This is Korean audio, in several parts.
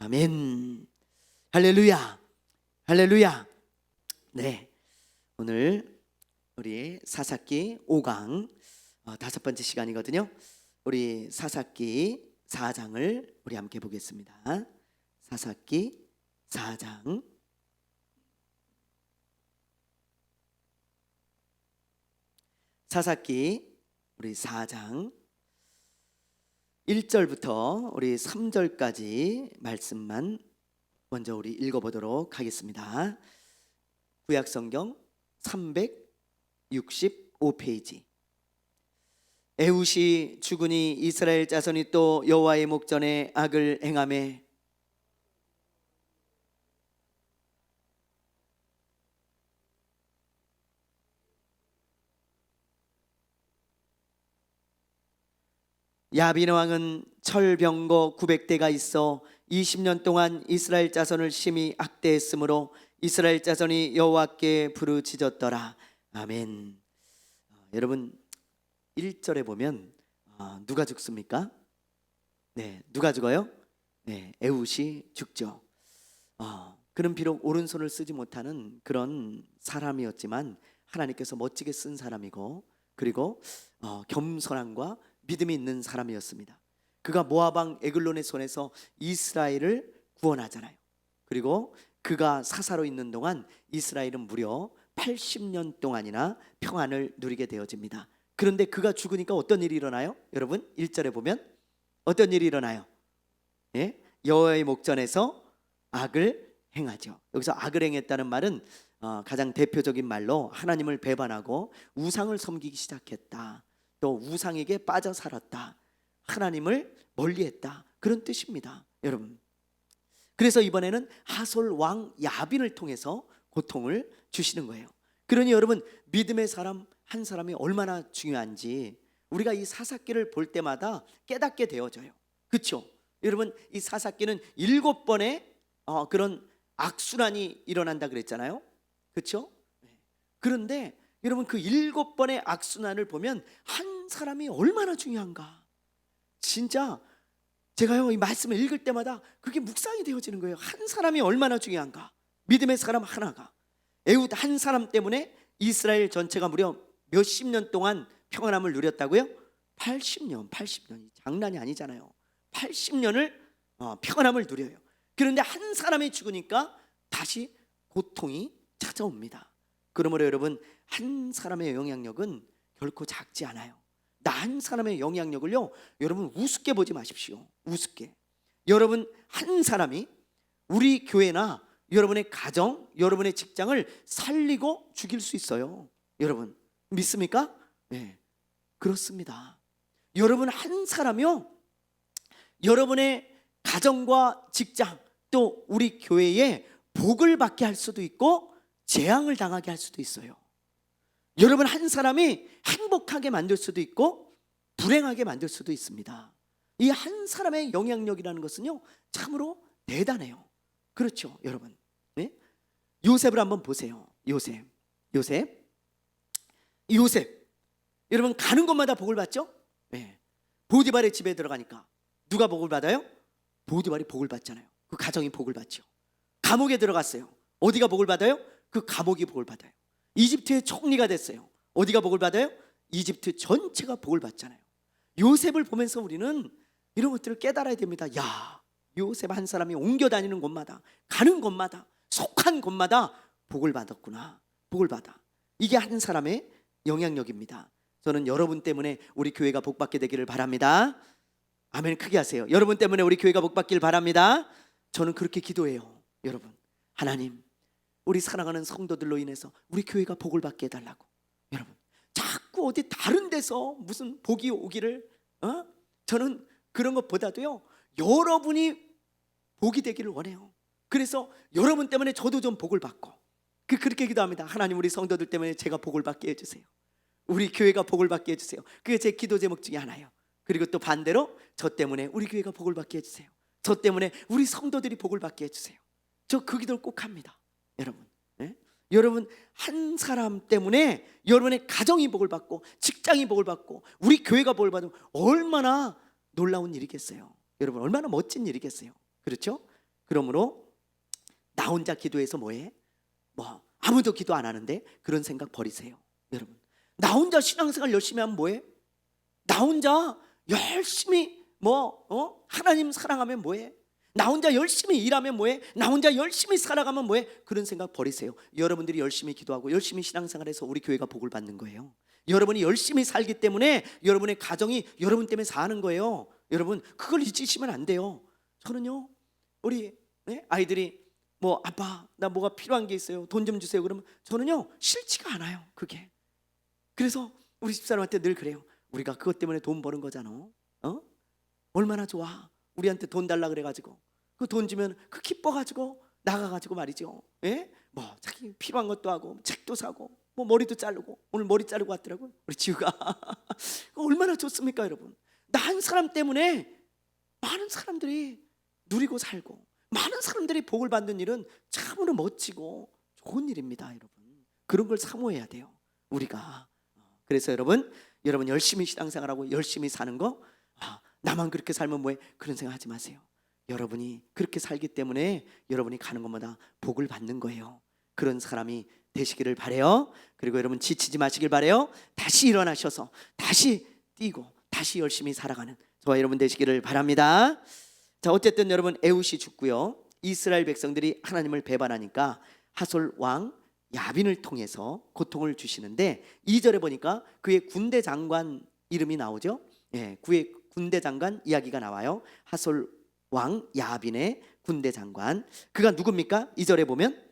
아멘. 할렐루야. 할렐루야. 네, 오늘 우리 사사기 5강 다섯 번째 시간이거든요. 우리 사사기 4장을 우리 함께 보겠습니다. 사사기 4장. 사사기 우리 4장 1절부터 우리 3절까지 말씀만 먼저 우리 읽어보도록 하겠습니다. 구약성경 365페이지. 에훗이 죽으니 이스라엘 자손이 또 여호와의 목전에 악을 행하매 야빈 왕은 철병거 900대가 있어 20년 동안 이스라엘 자손을 심히 학대했으므로 이스라엘 자손이 여호와께 부르짖었더라. 아멘. 여러분 1절에 보면 누가 죽습니까? 네, 누가 죽어요? 네, 에훗이 죽죠. 그는 비록 오른손을 쓰지 못하는 그런 사람이었지만 하나님께서 멋지게 쓴 사람이고, 그리고 겸손함과 믿음이 있는 사람이었습니다. 그가 모압왕 에글론의 손에서 이스라엘을 구원하잖아요. 그리고 그가 사사로 있는 동안 이스라엘은 무려 80년 동안이나 평안을 누리게 되어집니다. 그런데 그가 죽으니까 어떤 일이 일어나요? 여러분 1절에 보면 어떤 일이 일어나요? 예? 여호와의 목전에서 악을 행하죠. 여기서 악을 행했다는 말은 가장 대표적인 말로 하나님을 배반하고 우상을 섬기기 시작했다, 또 우상에게 빠져 살았다, 하나님을 멀리했다, 그런 뜻입니다. 여러분, 그래서 이번에는 하솔 왕 야빈을 통해서 고통을 주시는 거예요. 그러니 여러분, 믿음의 사람 한 사람이 얼마나 중요한지 우리가 이 사사기를 볼 때마다 깨닫게 되어져요. 그렇죠? 여러분, 이 사사기는 7번의 그런 악순환이 일어난다 그랬잖아요. 그렇죠? 그런데 여러분, 그 7번의 악순환을 보면 한 사람이 얼마나 중요한가, 진짜 제가요 이 말씀을 읽을 때마다 그게 묵상이 되어지는 거예요. 한 사람이 얼마나 중요한가. 믿음의 사람 하나가, 에훗 한 사람 때문에 이스라엘 전체가 무려 몇십 년 동안 평안함을 누렸다고요? 80년이 장난이 아니잖아요. 80년을 평안함을 누려요. 그런데 한 사람이 죽으니까 다시 고통이 찾아옵니다. 그러므로 여러분, 한 사람의 영향력은 결코 작지 않아요. 나 한 사람의 영향력을요, 여러분 우습게 보지 마십시오. 우습게. 여러분 한 사람이 우리 교회나 여러분의 가정, 여러분의 직장을 살리고 죽일 수 있어요. 여러분 믿습니까? 네, 그렇습니다. 여러분 한 사람이요, 여러분의 가정과 직장, 또 우리 교회에 복을 받게 할 수도 있고 재앙을 당하게 할 수도 있어요. 여러분 한 사람이 행복하게 만들 수도 있고 불행하게 만들 수도 있습니다. 이 한 사람의 영향력이라는 것은요, 참으로 대단해요. 그렇죠, 여러분. 네? 요셉을 한번 보세요. 요셉. 여러분 가는 곳마다 복을 받죠? 네. 보디발의 집에 들어가니까 누가 복을 받아요? 보디발이 복을 받잖아요. 그 가정이 복을 받죠. 감옥에 들어갔어요. 어디가 복을 받아요? 그 감옥이 복을 받아요. 이집트의 총리가 됐어요. 어디가 복을 받아요? 이집트 전체가 복을 받잖아요. 요셉을 보면서 우리는 이런 것들을 깨달아야 됩니다. 야, 요셉 한 사람이 옮겨 다니는 곳마다, 가는 곳마다, 속한 곳마다 복을 받았구나. 복을 받아. 이게 한 사람의 영향력입니다. 저는 여러분 때문에 우리 교회가 복받게 되기를 바랍니다. 아멘. 크게 하세요. 여러분 때문에 우리 교회가 복받기를 바랍니다. 저는 그렇게 기도해요. 여러분, 하나님, 우리 사랑하는 성도들로 인해서 우리 교회가 복을 받게 해달라고. 여러분, 자꾸 어디 다른 데서 무슨 복이 오기를 저는 그런 것보다도요, 여러분이 복이 되기를 원해요. 그래서 여러분 때문에 저도 좀 복을 받고 그렇게 기도합니다. 하나님, 우리 성도들 때문에 제가 복을 받게 해주세요. 우리 교회가 복을 받게 해주세요. 그게 제 기도 제목 중에 하나예요. 그리고 또 반대로 저 때문에 우리 교회가 복을 받게 해주세요. 저 때문에 우리 성도들이 복을 받게 해주세요. 저 그 기도를 꼭 합니다. 여러분, 네? 여러분 한 사람 때문에 여러분의 가정이 복을 받고 직장이 복을 받고 우리 교회가 복을 받으면 얼마나 놀라운 일이겠어요. 여러분 얼마나 멋진 일이겠어요. 그렇죠? 그러므로 나 혼자 기도해서 뭐해? 뭐 아무도 기도 안 하는데 그런 생각 버리세요. 여러분, 나 혼자 신앙생활 열심히 하면 뭐해? 나 혼자 열심히 하나님 사랑하면 뭐해? 나 혼자 열심히 일하면 뭐해? 나 혼자 열심히 살아가면 뭐해? 그런 생각 버리세요. 여러분들이 열심히 기도하고 열심히 신앙생활해서 우리 교회가 복을 받는 거예요. 여러분이 열심히 살기 때문에 여러분의 가정이 여러분 때문에 사는 거예요. 여러분, 그걸 잊으시면 안 돼요. 저는요, 우리 아이들이 뭐 아빠 나 뭐가 필요한 게 있어요, 돈 좀 주세요, 그러면 저는요 싫지가 않아요 그게. 그래서 우리 집사람한테 늘 그래요. 우리가 그것 때문에 돈 버는 거잖아. 얼마나 좋아. 우리한테 돈 달라 그래가지고 그 돈 주면 그 기뻐가지고 나가가지고 말이죠. 뭐 자기 필요한 것도 하고 책도 사고 뭐 머리도 자르고, 오늘 머리 자르고 왔더라고요 우리 지우가. 얼마나 좋습니까 여러분. 나 한 사람 때문에 많은 사람들이 누리고 살고 많은 사람들이 복을 받는 일은 참으로 멋지고 좋은 일입니다 여러분. 그런 걸 사모해야 돼요 우리가. 그래서 여러분 열심히 신앙생활하고 열심히 사는 거, 나만 그렇게 살면 뭐해? 그런 생각 하지 마세요. 여러분이 그렇게 살기 때문에 여러분이 가는 곳마다 복을 받는 거예요. 그런 사람이 되시기를 바래요. 그리고 여러분 지치지 마시길 바래요. 다시 일어나셔서 다시 뛰고 다시 열심히 살아가는 저와 여러분 되시기를 바랍니다. 자, 어쨌든 여러분 에훗이 죽고요, 이스라엘 백성들이 하나님을 배반하니까 하솔 왕 야빈을 통해서 고통을 주시는데 2절에 보니까 그의 군대 장관 이름이 나오죠. 그의 군대 장관 이야기가 나와요. 하솔 왕 야빈의 군대 장관, 그가 누굽니까? 2절에 보면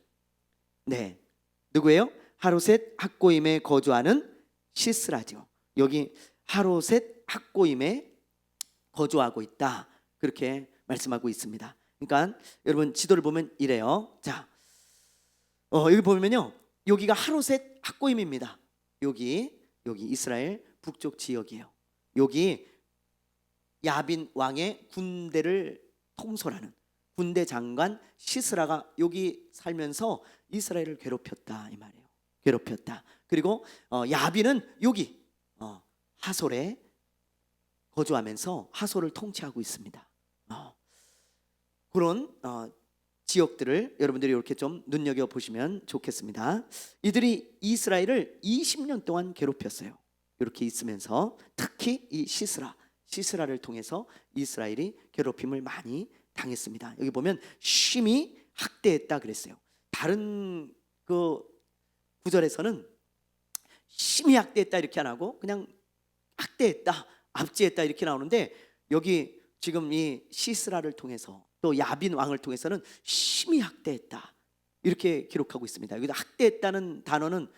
누구예요? 하로셋 학고임에 거주하는 시스라죠. 여기 하로셋 학고임에 거주하고 있다, 그렇게 말씀하고 있습니다. 그러니까 여러분 지도를 보면 이래요. 자, 여기 보면요, 여기가 하로셋 학고임입니다. 여기 이스라엘 북쪽 지역이에요. 여기 야빈 왕의 군대를 통솔하는 군대 장관 시스라가 여기 살면서 이스라엘을 괴롭혔다 이 말이에요. 괴롭혔다. 그리고 야빈은 여기 하솔에 거주하면서 하솔을 통치하고 있습니다. 그런 지역들을 여러분들이 이렇게 좀 눈여겨보시면 좋겠습니다. 이들이 이스라엘을 20년 동안 괴롭혔어요. 이렇게 있으면서 특히 이 시스라를 통해서 이스라엘이 괴롭힘을 많이 당했습니다. 여기 보면 심히 학대했다 그랬어요. 다른 그 구절에서는 심히 학대했다 이렇게 안 하고 그냥 학대했다, 압제했다 이렇게 나오는데, 여기 지금 이 시스라를 통해서 또 야빈 왕을 통해서는 심히 학대했다 이렇게 기록하고 있습니다. 여기다 학대했다는 단어는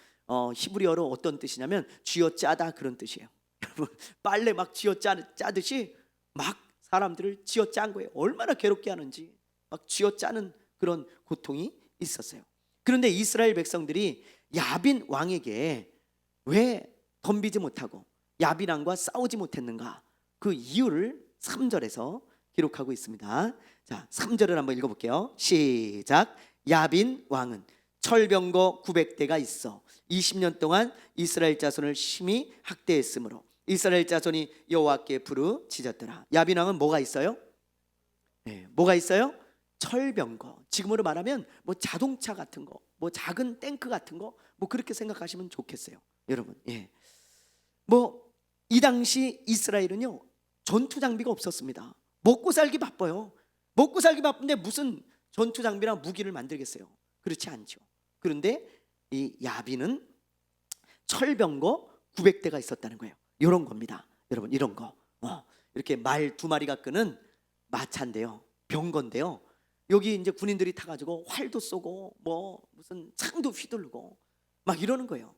히브리어로 어떤 뜻이냐면 쥐어짜다 그런 뜻이에요. 여러분, 빨래 막 쥐어짜듯이 막 사람들을 쥐어짠 거예요. 얼마나 괴롭게 하는지 막 쥐어짜는 그런 고통이 있었어요. 그런데 이스라엘 백성들이 야빈 왕에게 왜 덤비지 못하고 야빈 왕과 싸우지 못했는가, 그 이유를 3절에서 기록하고 있습니다. 자, 3절을 한번 읽어볼게요. 시작. 야빈 왕은 철병거 900대가 있어 20년 동안 이스라엘 자손을 심히 학대했으므로 이스라엘 자손이 여호와께 부르짖었더라. 야빈 왕은 뭐가 있어요? 뭐가 있어요? 철병거. 지금으로 말하면 뭐 자동차 같은 거, 뭐 작은 탱크 같은 거, 뭐 그렇게 생각하시면 좋겠어요 여러분. 뭐 이 당시 이스라엘은요 전투 장비가 없었습니다. 먹고 살기 바빠요. 먹고 살기 바쁜데 무슨 전투 장비랑 무기를 만들겠어요? 그렇지 않죠. 그런데 이 야빈은 철병거 900대가 있었다는 거예요. 이런 겁니다 여러분. 이런 거 이렇게 말 2마리가 끄는 마차인데요, 병거인데요, 여기 이제 군인들이 타가지고 활도 쏘고 뭐 무슨 창도 휘두르고 막 이러는 거예요.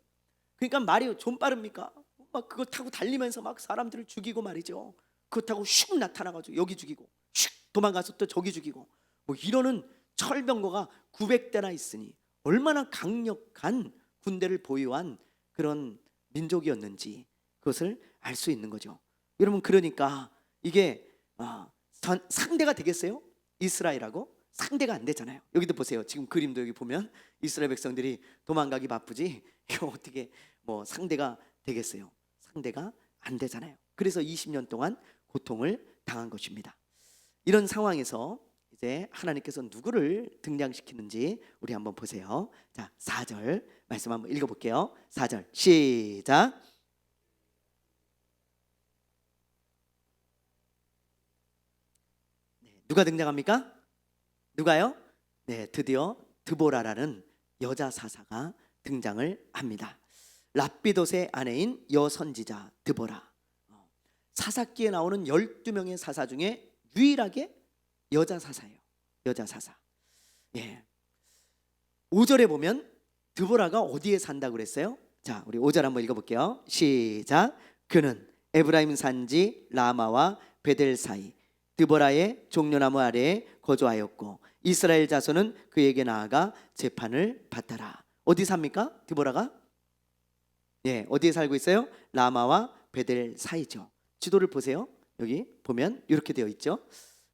그러니까 말이 좀 빠릅니까? 막 그거 타고 달리면서 막 사람들을 죽이고 말이죠. 그거 타고 슉 나타나가지고 여기 죽이고 슉 도망가서 또 저기 죽이고 뭐 이러는 철병거가 900대나 있으니 얼마나 강력한 군대를 보유한 그런 민족이었는지 그것을 알 수 있는 거죠 여러분. 그러니까 이게 상대가 되겠어요? 이스라엘하고 상대가 안 되잖아요. 여기도 보세요. 지금 그림도 여기 보면 이스라엘 백성들이 도망가기 바쁘지 이거 어떻게 뭐 상대가 되겠어요? 상대가 안 되잖아요. 그래서 20년 동안 고통을 당한 것입니다. 이런 상황에서 이제 하나님께서 누구를 등장시키는지 우리 한번 보세요. 자, 4절 말씀 한번 읽어볼게요. 4절 시작. 네, 누가 등장합니까? 누가요? 네, 드디어 드보라라는 여자 사사가 등장을 합니다. 랍비돗의 아내인 여선지자 드보라. 사사기에 나오는 12명의 사사 중에 유일하게 여자 사사예요. 여자 사사. 예. 5절에 보면 드보라가 어디에 산다고 그랬어요? 자, 우리 5절 한번 읽어볼게요. 시작. 그는 에브라임 산지 라마와 베델 사이 드보라의 종려나무 아래에 거주하였고 이스라엘 자손은 그에게 나아가 재판을 받더라. 어디 삽니까? 드보라가? 예, 어디에 살고 있어요? 라마와 베델 사이죠. 지도를 보세요. 여기 보면 이렇게 되어 있죠.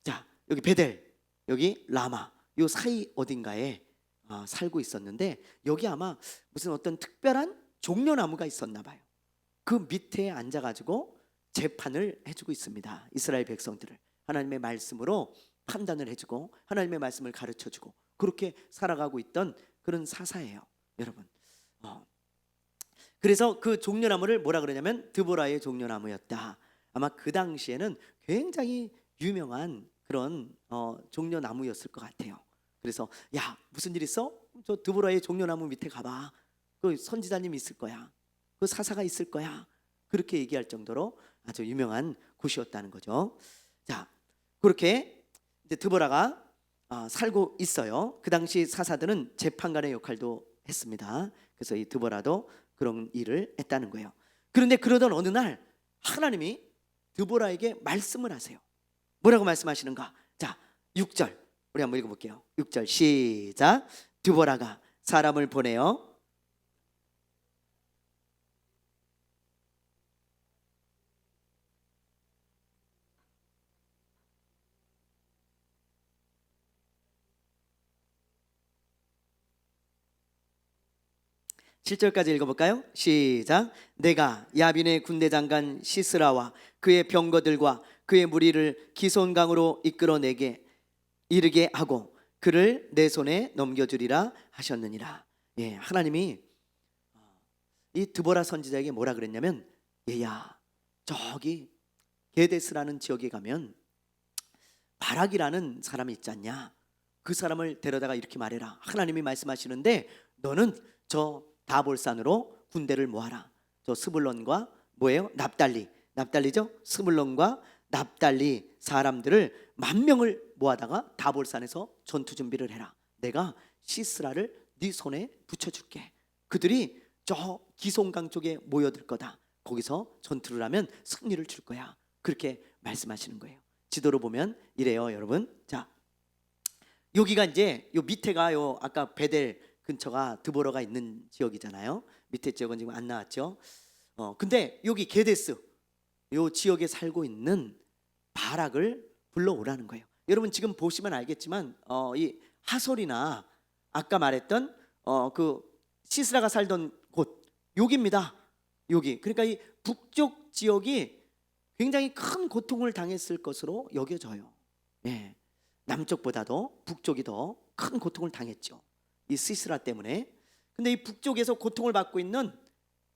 자, 여기 베델, 여기 라마, 요 사이 어딘가에 살고 있었는데 여기 아마 무슨 어떤 특별한 종려나무가 있었나 봐요. 그 밑에 앉아가지고 재판을 해주고 있습니다. 이스라엘 백성들을 하나님의 말씀으로 판단을 해주고 하나님의 말씀을 가르쳐주고 그렇게 살아가고 있던 그런 사사예요, 여러분. 그래서 그 종려나무를 뭐라 그러냐면 드보라의 종려나무였다. 아마 그 당시에는 굉장히 유명한 그런 종려나무였을 것 같아요. 그래서 야, 무슨 일 있어? 저 드보라의 종려나무 밑에 가봐. 그 선지자님 있을 거야. 그 사사가 있을 거야. 그렇게 얘기할 정도로 아주 유명한 곳이었다는 거죠. 자, 그렇게 이제 드보라가 살고 있어요. 그 당시 사사들은 재판관의 역할도 했습니다. 그래서 이 드보라도 그런 일을 했다는 거예요. 그런데 그러던 어느 날 하나님이 드보라에게 말씀을 하세요. 뭐라고 말씀하시는가? 자, 6절 우리 한번 읽어볼게요. 6절 시작. 드보라가 사람을 보내어 7절까지 읽어볼까요? 시작. 내가 야빈의 군대 장관 시스라와 그의 병거들과 그의 무리를 기손강으로 이끌어내게 이르게 하고 그를 내 손에 넘겨주리라 하셨느니라. 예, 하나님이 이 드보라 선지자에게 뭐라 그랬냐면 얘야, 저기 게데스라는 지역에 가면 바락이라는 사람이 있지 않냐? 그 사람을 데려다가 이렇게 말해라. 하나님이 말씀하시는데 너는 저 다볼산으로 군대를 모아라. 저 스불론과 뭐예요? 납달리죠? 스불론과 납달리 사람들을 10,000명을 모아다가 다볼산에서 전투 준비를 해라. 내가 시스라를 네 손에 붙여줄게. 그들이 저 기송강 쪽에 모여들 거다. 거기서 전투를 하면 승리를 줄 거야. 그렇게 말씀하시는 거예요. 지도로 보면 이래요, 여러분. 자, 여기가 이제 요 밑에가 요 아까 베델 근처가 드보라가 있는 지역이잖아요. 밑에 지역은 지금 안 나왔죠. 근데 여기 게데스 요 지역에 살고 있는 바락을 불러오라는 거예요. 여러분 지금 보시면 알겠지만 이 하솔이나 아까 말했던 그 시스라가 살던 곳 여기입니다. 여기. 그러니까 이 북쪽 지역이 굉장히 큰 고통을 당했을 것으로 여겨져요. 예. 남쪽보다도 북쪽이 더 큰 고통을 당했죠. 이 시스라 때문에. 근데 이 북쪽에서 고통을 받고 있는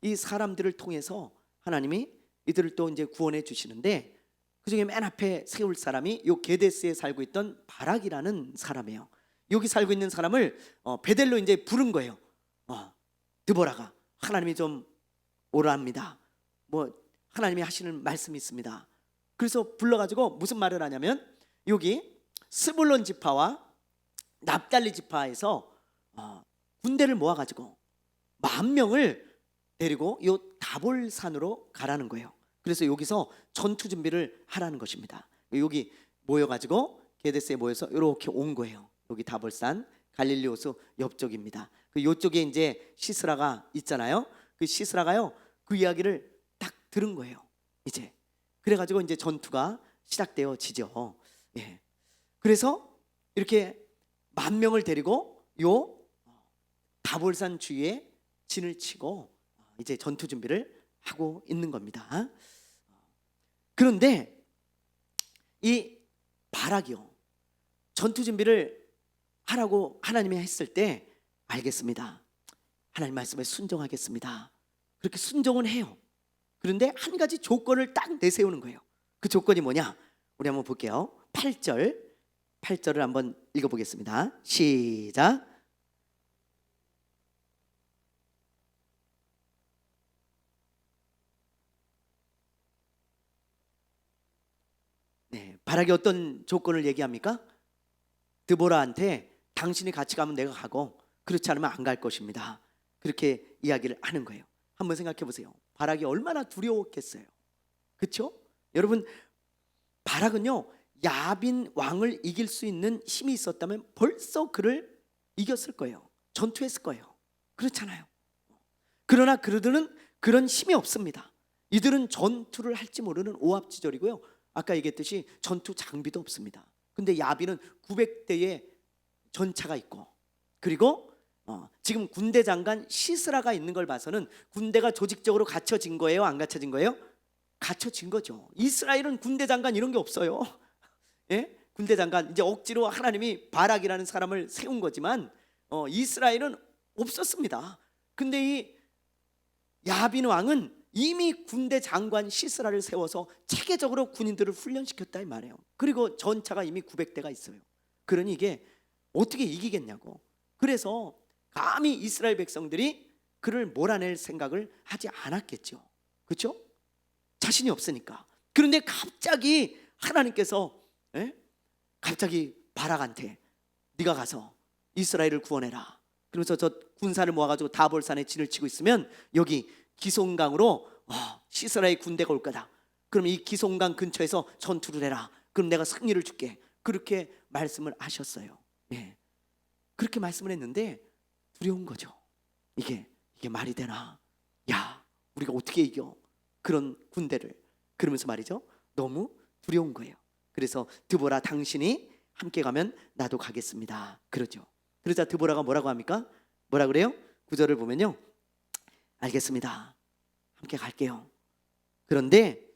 이 사람들을 통해서 하나님이 이들을 또 이제 구원해 주시는데 그중에 맨 앞에 세울 사람이 요 게데스에 살고 있던 바락이라는 사람이에요. 여기 살고 있는 사람을 베델로 이제 부른 거예요. 드보라가 하나님이 좀 오랍니다. 뭐 하나님이 하시는 말씀이 있습니다. 그래서 불러가지고 무슨 말을 하냐면 여기 스불론 지파와 납달리 지파에서 군대를 모아가지고 10,000명을 데리고 요 다볼산으로 가라는 거예요. 그래서 여기서 전투 준비를 하라는 것입니다. 여기 모여가지고 게데스에 모여서 이렇게 온 거예요. 여기 다볼산 갈릴리 호수 옆쪽입니다. 그 요쪽에 이제 시스라가 있잖아요. 그 시스라가요 그 이야기를 딱 들은 거예요. 이제 그래가지고 이제 전투가 시작되어지죠. 예. 그래서 이렇게 10,000명을 데리고 요 다볼산 주위에 진을 치고 이제 전투 준비를 하고 있는 겁니다. 그런데 이 바락이요 전투 준비를 하라고 하나님이 했을 때 알겠습니다. 하나님 말씀에 순종하겠습니다. 그렇게 순종은 해요. 그런데 한 가지 조건을 딱 내세우는 거예요. 그 조건이 뭐냐? 우리 한번 볼게요. 8절을 한번 읽어보겠습니다. 시작. 네, 바락이 어떤 조건을 얘기합니까? 드보라한테 당신이 같이 가면 내가 가고 그렇지 않으면 안 갈 것입니다. 그렇게 이야기를 하는 거예요. 한번 생각해 보세요. 바락이 얼마나 두려웠겠어요. 그렇죠? 여러분, 바락은요 야빈 왕을 이길 수 있는 힘이 있었다면 벌써 그를 이겼을 거예요. 전투했을 거예요. 그렇잖아요. 그러나 그들은 그런 힘이 없습니다. 이들은 전투를 할지 모르는 오합지졸이고요. 아까 얘기했듯이 전투 장비도 없습니다. 근데 야빈은 900대의 전차가 있고, 그리고 지금 군대 장관 시스라가 있는 걸 봐서는 군대가 조직적으로 갖춰진 거예요? 안 갖춰진 거예요? 갖춰진 거죠. 이스라엘은 군대 장관 이런 게 없어요. 예? 군대 장관 이제 억지로 하나님이 바락이라는 사람을 세운 거지만 이스라엘은 없었습니다. 근데 이 야빈 왕은 이미 군대 장관 시스라를 세워서 체계적으로 군인들을 훈련시켰다 이 말이에요. 그리고 전차가 이미 900대가 있어요. 그러니 이게 어떻게 이기겠냐고. 그래서 감히 이스라엘 백성들이 그를 몰아낼 생각을 하지 않았겠죠. 그렇죠? 자신이 없으니까. 그런데 갑자기 하나님께서 갑자기 바락한테 네가 가서 이스라엘을 구원해라. 그러면서 저 군사를 모아가지고 다볼산에 진을 치고 있으면 여기 기송강으로 시스라의 군대가 올 거다. 그럼 이 기송강 근처에서 전투를 해라. 그럼 내가 승리를 줄게. 그렇게 말씀을 하셨어요. 예. 그렇게 말씀을 했는데 두려운 거죠. 이게 말이 되나? 야, 우리가 어떻게 이겨? 그런 군대를. 그러면서 말이죠. 너무 두려운 거예요. 그래서 드보라 당신이 함께 가면 나도 가겠습니다. 그러죠. 그러자 드보라가 뭐라고 합니까? 뭐라 그래요? 9절을 보면요. 알겠습니다. 함께 갈게요. 그런데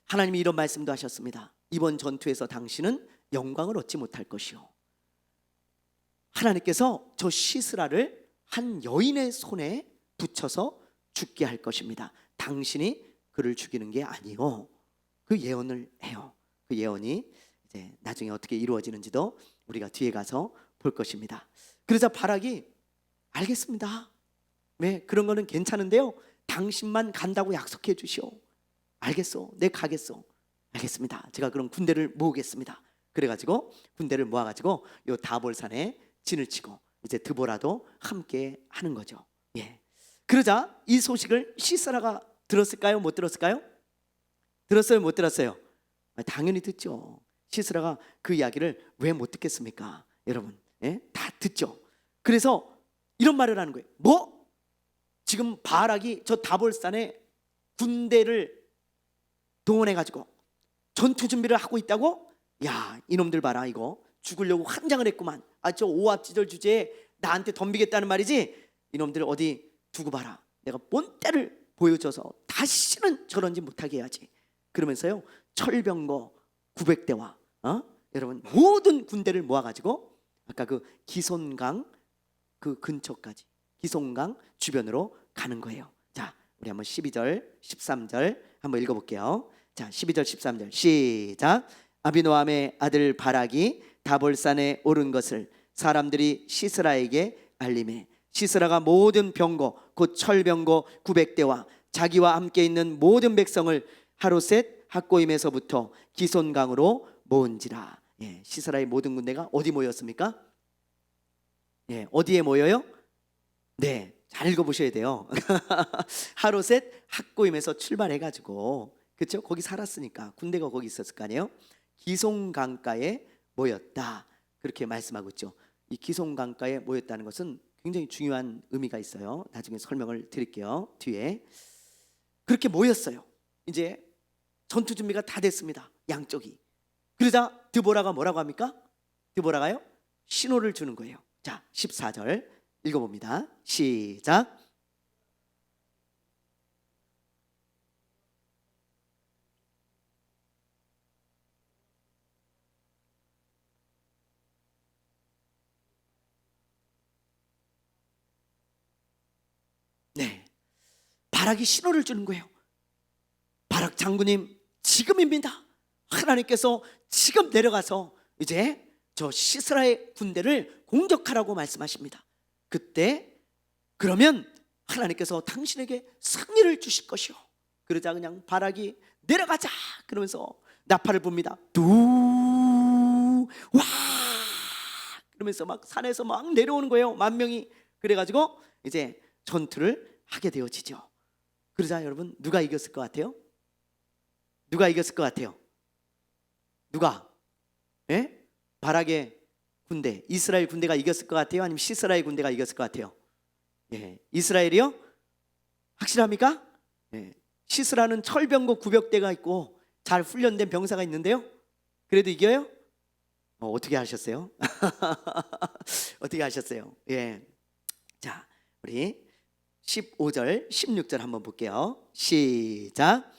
하나님이 이런 말씀도 하셨습니다. 이번 전투에서 당신은 영광을 얻지 못할 것이요. 하나님께서 저 시스라를 한 여인의 손에 붙여서 죽게 할 것입니다. 당신이 그를 죽이는 게 아니요. 그 예언을 해요. 그 예언이 이제 나중에 어떻게 이루어지는지도 우리가 뒤에 가서 볼 것입니다. 그러자 바락이 알겠습니다. 네, 그런 거는 괜찮은데요. 당신만 간다고 약속해 주시오. 알겠어. 내 가겠어. 알겠습니다. 제가 그럼 군대를 모으겠습니다. 그래가지고 군대를 모아가지고 요 다볼산에 진을 치고 이제 드보라도 함께 하는 거죠. 예. 그러자 이 소식을 시스라가 들었을까요? 못 들었을까요? 들었어요? 못 들었어요? 당연히 듣죠. 시스라가 그 이야기를 왜 못 듣겠습니까? 여러분, 예? 다 듣죠. 그래서 이런 말을 하는 거예요. 뭐? 지금 바락이 저 다볼산에 군대를 동원해가지고 전투 준비를 하고 있다고? 야, 이놈들 봐라. 이거 죽으려고 환장을 했구만. 저 오합지졸 주제에 나한테 덤비겠다는 말이지. 이놈들 어디 두고 봐라. 내가 본때를 보여줘서 다시는 저런 짓 못하게 해야지. 그러면서요 철병거 900대와 여러분 모든 군대를 모아가지고 아까 그 기손강 그 근처까지 기손강 주변으로 가는 거예요. 자, 우리 한번 12절 13절 한번 읽어볼게요. 자, 12절 13절 시작. 아비노함의 아들 바락이 다볼산에 오른 것을 사람들이 시스라에게 알림해 시스라가 모든 병거 곧 철병거 900대와 자기와 함께 있는 모든 백성을 하로셋 학고임에서부터 기손강으로 모은지라. 예, 시스라의 모든 군대가 어디 모였습니까? 예, 어디에 모여요? 네, 잘 읽어보셔야 돼요. 하로셋 학고임에서 출발해가지고 그렇죠? 거기 살았으니까 군대가 거기 있었을 거 아니에요? 기송강가에 모였다. 그렇게 말씀하고 있죠. 이 기송강가에 모였다는 것은 굉장히 중요한 의미가 있어요. 나중에 설명을 드릴게요. 뒤에. 그렇게 모였어요. 이제 전투 준비가 다 됐습니다. 양쪽이. 그러자 드보라가 뭐라고 합니까? 드보라가요? 신호를 주는 거예요. 자, 14절 읽어봅니다. 시작. 바락이 신호를 주는 거예요. 바락 장군님, 지금입니다. 하나님께서 지금 내려가서 이제 저 시스라의 군대를 공격하라고 말씀하십니다. 그때 그러면 하나님께서 당신에게 승리를 주실 것이요. 그러자 그냥 바락이 내려가자 그러면서 나팔을 붑니다. 두와 그러면서 막 산에서 막 내려오는 거예요. 만 명이. 그래가지고 이제 전투를 하게 되어지죠. 그러자 여러분, 누가 이겼을 것 같아요? 누가 이겼을 것 같아요? 누가? 예? 바락의 군대, 이스라엘 군대가 이겼을 것 같아요? 아니면 시스라의 군대가 이겼을 것 같아요? 예, 이스라엘이요? 확실합니까? 예, 시스라는 철병거 900대가 있고 잘 훈련된 병사가 있는데요, 그래도 이겨요? 어떻게 하셨어요? 어떻게 하셨어요? 예, 자, 우리 15절, 16절 한번 볼게요. 시작.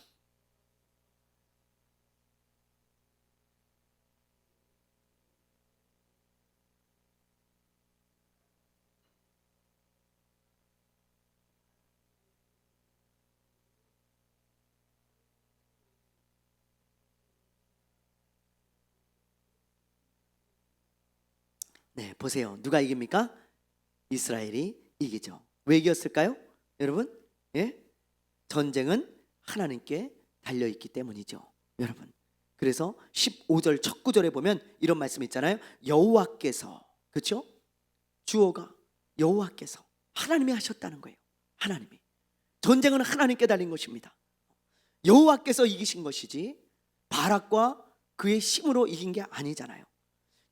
네, 보세요. 누가 이깁니까? 이스라엘이 이기죠. 왜 이겼을까요? 여러분, 예? 전쟁은 하나님께 달려있기 때문이죠, 여러분. 그래서 15절 첫 구절에 보면 이런 말씀 있잖아요. 여호와께서, 그렇죠? 주어가 여호와께서, 하나님이 하셨다는 거예요. 하나님이. 전쟁은 하나님께 달린 것입니다. 여호와께서 이기신 것이지 바락과 그의 힘으로 이긴 게 아니잖아요.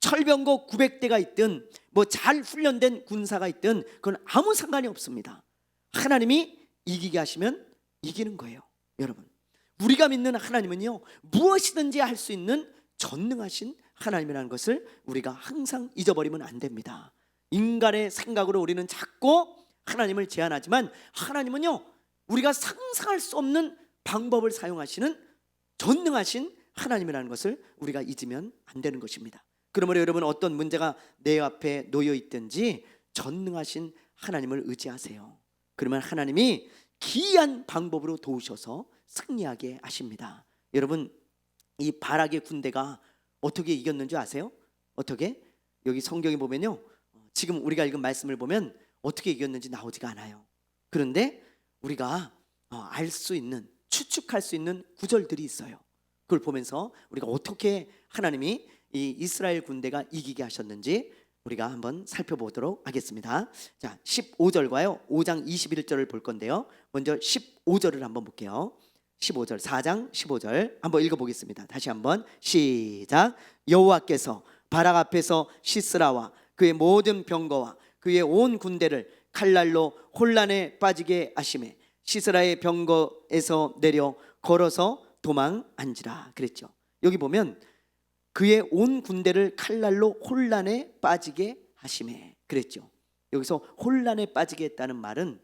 철병거 900대가 있든 뭐 잘 훈련된 군사가 있든 그건 아무 상관이 없습니다. 하나님이 이기게 하시면 이기는 거예요, 여러분. 우리가 믿는 하나님은요, 무엇이든지 할 수 있는 전능하신 하나님이라는 것을 우리가 항상 잊어버리면 안 됩니다. 인간의 생각으로 우리는 자꾸 하나님을 제한하지만 하나님은요, 우리가 상상할 수 없는 방법을 사용하시는 전능하신 하나님이라는 것을 우리가 잊으면 안 되는 것입니다. 그러므로 여러분, 어떤 문제가 내 앞에 놓여 있든지 전능하신 하나님을 의지하세요. 그러면 하나님이 기이한 방법으로 도우셔서 승리하게 하십니다. 여러분, 이 바락의 군대가 어떻게 이겼는지 아세요? 어떻게? 여기 성경에 보면요, 지금 우리가 읽은 말씀을 보면 어떻게 이겼는지 나오지가 않아요. 그런데 우리가 알 수 있는, 추측할 수 있는 구절들이 있어요. 그걸 보면서 우리가 어떻게 하나님이 이 이스라엘 군대가 이기게 하셨는지 우리가 한번 살펴보도록 하겠습니다. 자, 15절과요 5장 21절을 볼 건데요, 먼저 15절을 한번 볼게요. 15절, 4장 15절 한번 읽어보겠습니다. 다시 한번 시작. 여호와께서 바락 앞에서 시스라와 그의 모든 병거와 그의 온 군대를 칼날로 혼란에 빠지게 하시매 시스라의 병거에서 내려 걸어서 도망한지라 그랬죠. 여기 보면 그의 온 군대를 칼날로 혼란에 빠지게 하시매 그랬죠. 여기서 혼란에 빠지게 했다는 말은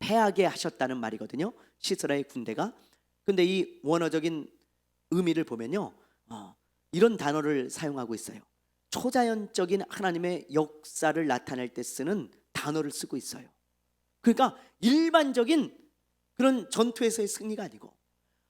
패하게 하셨다는 말이거든요, 시스라의 군대가. 근데 이 원어적인 의미를 보면요, 이런 단어를 사용하고 있어요. 초자연적인 하나님의 역사를 나타낼 때 쓰는 단어를 쓰고 있어요. 그러니까 일반적인 그런 전투에서의 승리가 아니고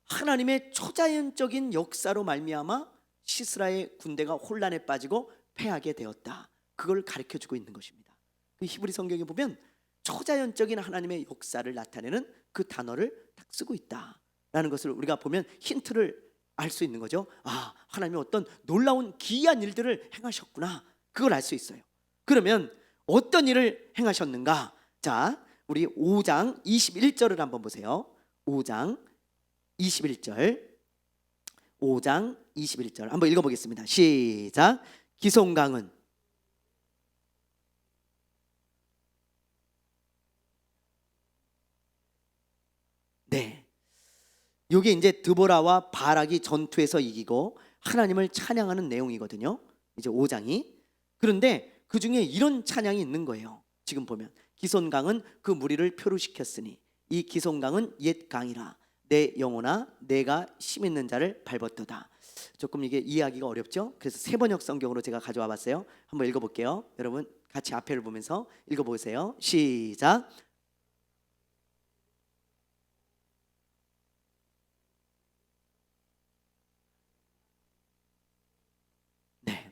하나님의 초자연적인 역사로 말미암아 시스라의 군대가 혼란에 빠지고 패하게 되었다, 그걸 가르쳐주고 있는 것입니다. 그 히브리 성경에 보면 초자연적인 하나님의 역사를 나타내는 그 단어를 딱 쓰고 있다라는 것을 우리가 보면 힌트를 알 수 있는 거죠. 아, 하나님이 어떤 놀라운 기이한 일들을 행하셨구나, 그걸 알 수 있어요. 그러면 어떤 일을 행하셨는가? 자, 우리 5장 21절을 한번 보세요. 5장 21절, 5장 21절 한번 읽어보겠습니다. 시작. 기송강은 네, 이게 이제 드보라와 바락이 전투에서 이기고 하나님을 찬양하는 내용이거든요, 이제 5장이. 그런데 그 중에 이런 찬양이 있는 거예요. 지금 보면 기손강은 그 무리를 표류시켰으니 이 기손강은 옛 강이라 내 영혼아 내가 힘 있는 자를 밟았도다. 조금 이게 이해하기가 어렵죠? 그래서 세번역 성경으로 제가 가져와 봤어요. 한번 읽어볼게요. 여러분 같이 앞에를 보면서 읽어보세요. 시작.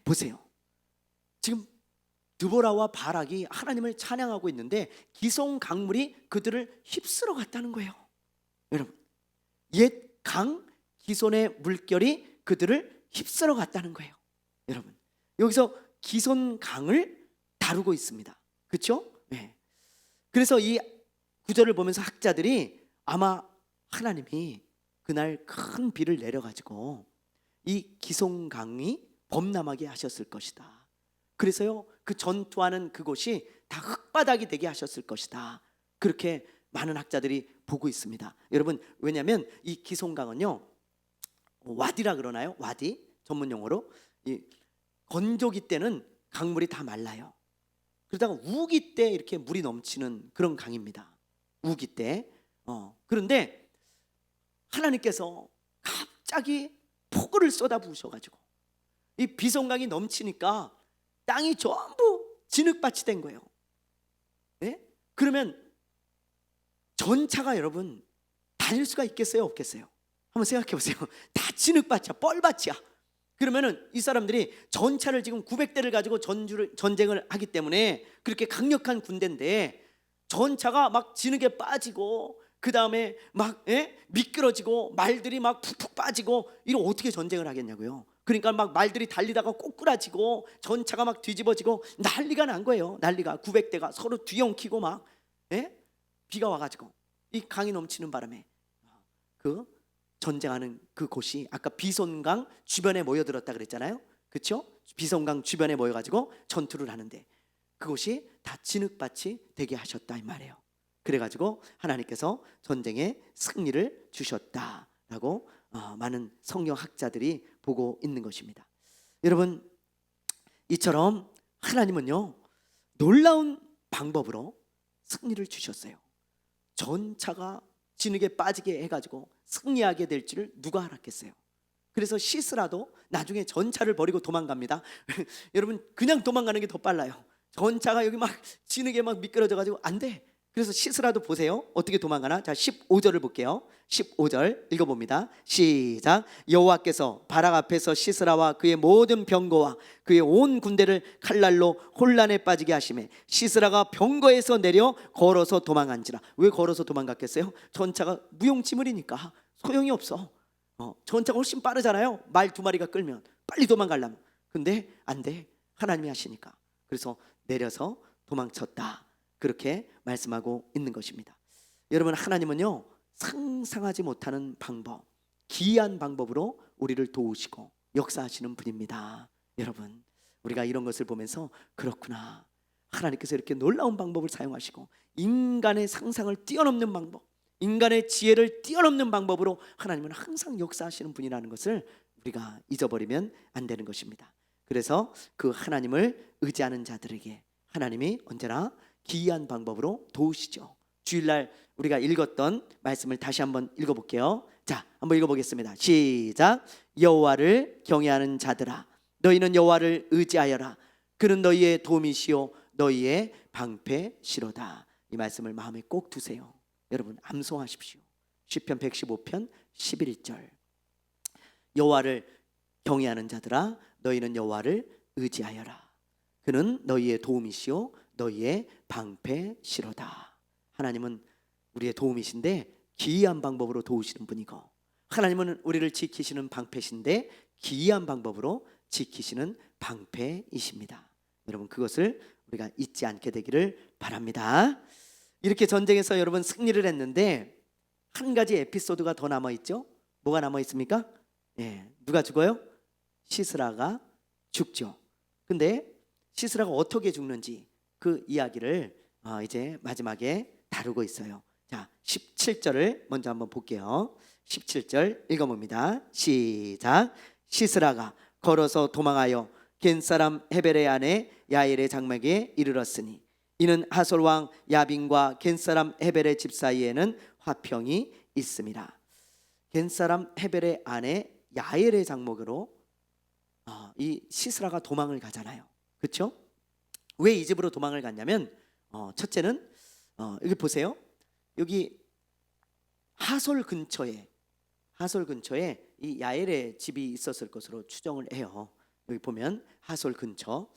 보세요. 지금 드보라와 바락이 하나님을 찬양하고 있는데 기손 강물이 그들을 휩쓸어 갔다는 거예요. 여러분, 옛 강 기손의 물결이 그들을 휩쓸어 갔다는 거예요. 여러분, 여기서 기손 강을 다루고 있습니다. 그렇죠? 네. 그래서 이 구절을 보면서 학자들이 아마 하나님이 그날 큰 비를 내려가지고 이 기손 강이 범람하게 하셨을 것이다. 그래서요, 그 전투하는 그곳이 다 흙바닥이 되게 하셨을 것이다. 그렇게 많은 학자들이 보고 있습니다. 여러분, 왜냐하면 이 기손강은요, 와디라 그러나요? 와디 전문 용어로. 이 건조기 때는 강물이 다 말라요. 그러다가 우기 때 이렇게 물이 넘치는 그런 강입니다. 우기 때. 그런데 하나님께서 갑자기 폭우를 쏟아부으셔가지고 이 비손강이 넘치니까 땅이 전부 진흙밭이 된 거예요. 네? 그러면 전차가 여러분 다닐 수가 있겠어요, 없겠어요? 한번 생각해 보세요. 다 진흙밭이야, 뻘밭이야. 그러면은 이 사람들이 전차를 지금 900대를 가지고 전쟁을 하기 때문에 그렇게 강력한 군대인데 전차가 막 진흙에 빠지고 그 다음에 막 미끄러지고 말들이 막 푹푹 빠지고 이러 어떻게 전쟁을 하겠냐고요. 그러니까 막 말들이 달리다가 꼬꾸라지고 전차가 막 뒤집어지고 난리가 난 거예요. 난리가 900대가 서로 뒤엉키고 막 비가 와가지고 이 강이 넘치는 바람에 그 전쟁하는 그 곳이 아까 비손강 주변에 모여들었다 그랬잖아요. 그렇죠? 비손강 주변에 모여가지고 전투를 하는데 그곳이 다 진흙밭이 되게 하셨다 이 말이에요. 그래가지고 하나님께서 전쟁에 승리를 주셨다라고 많은 성경학자들이 보고 있는 것입니다. 여러분, 이처럼 하나님은요 놀라운 방법으로 승리를 주셨어요. 전차가 진흙에 빠지게 해가지고 승리하게 될 줄을 누가 알았겠어요? 그래서 시스라도 나중에 전차를 버리고 도망갑니다. 여러분, 그냥 도망가는 게 더 빨라요. 전차가 여기 막 진흙에 막 미끄러져가지고 안 돼. 그래서 시스라도 보세요. 어떻게 도망가나? 자, 15절을 볼게요. 15절 읽어봅니다. 시작. 여호와께서 바락 앞에서 시스라와 그의 모든 병거와 그의 온 군대를 칼날로 혼란에 빠지게 하시매 시스라가 병거에서 내려 걸어서 도망한지라. 왜 걸어서 도망갔겠어요? 전차가 무용지물이니까 소용이 없어. 전차가 훨씬 빠르잖아요. 말 2마리가 끌면 빨리 도망가려면. 근데 안 돼. 하나님이 하시니까. 그래서 내려서 도망쳤다. 그렇게 말씀하고 있는 것입니다. 여러분, 하나님은요 상상하지 못하는 방법, 기이한 방법으로 우리를 도우시고 역사하시는 분입니다. 여러분, 우리가 이런 것을 보면서 그렇구나, 하나님께서 이렇게 놀라운 방법을 사용하시고 인간의 상상을 뛰어넘는 방법, 인간의 지혜를 뛰어넘는 방법으로 하나님은 항상 역사하시는 분이라는 것을 우리가 잊어버리면 안 되는 것입니다. 그래서 그 하나님을 의지하는 자들에게 하나님이 언제나 기이한 방법으로 도우시죠. 주일날 우리가 읽었던 말씀을 다시 한번 읽어볼게요. 자, 한번 읽어보겠습니다. 시작. 여호와를 경외하는 자들아, 너희는 여호와를 의지하여라. 그는 너희의 도움이시요 너희의 방패시로다. 이 말씀을 마음에 꼭 두세요. 여러분, 암송하십시오. 시편 115편 11절. 여호와를 경외하는 자들아, 너희는 여호와를 의지하여라. 그는 너희의 도움이시요 너희의 방패시로다. 하나님은 우리의 도움이신데 기이한 방법으로 도우시는 분이고, 하나님은 우리를 지키시는 방패신데 기이한 방법으로 지키시는 방패이십니다. 여러분, 그것을 우리가 잊지 않게 되기를 바랍니다. 이렇게 전쟁에서 여러분 승리를 했는데 한 가지 에피소드가 더 남아있죠. 뭐가 남아있습니까? 누가 죽어요? 시스라가 죽죠. 근데 시스라가 어떻게 죽는지 그 이야기를 이제 마지막에 다루고 있어요. 자, 17절을 먼저 한번 볼게요. 17절 읽어봅니다. 시작. 시스라가 걸어서 도망하여 겐사람 헤벨의 아내 야엘의 장막에 이르렀으니 이는 하솔 왕 야빈과 겐사람 헤벨의 집 사이에는 화평이 있음이라. 겐사람 헤벨의 아내 야엘의 장막으로 이 시스라가 도망을 가잖아요. 그렇죠? 왜 이 집으로 도망을 갔냐면 첫째는 여기 보세요. 여기 하솔 근처에 이 야엘의 집이 있었을 것으로 추정을 해요. 여기 보면 하솔 근처.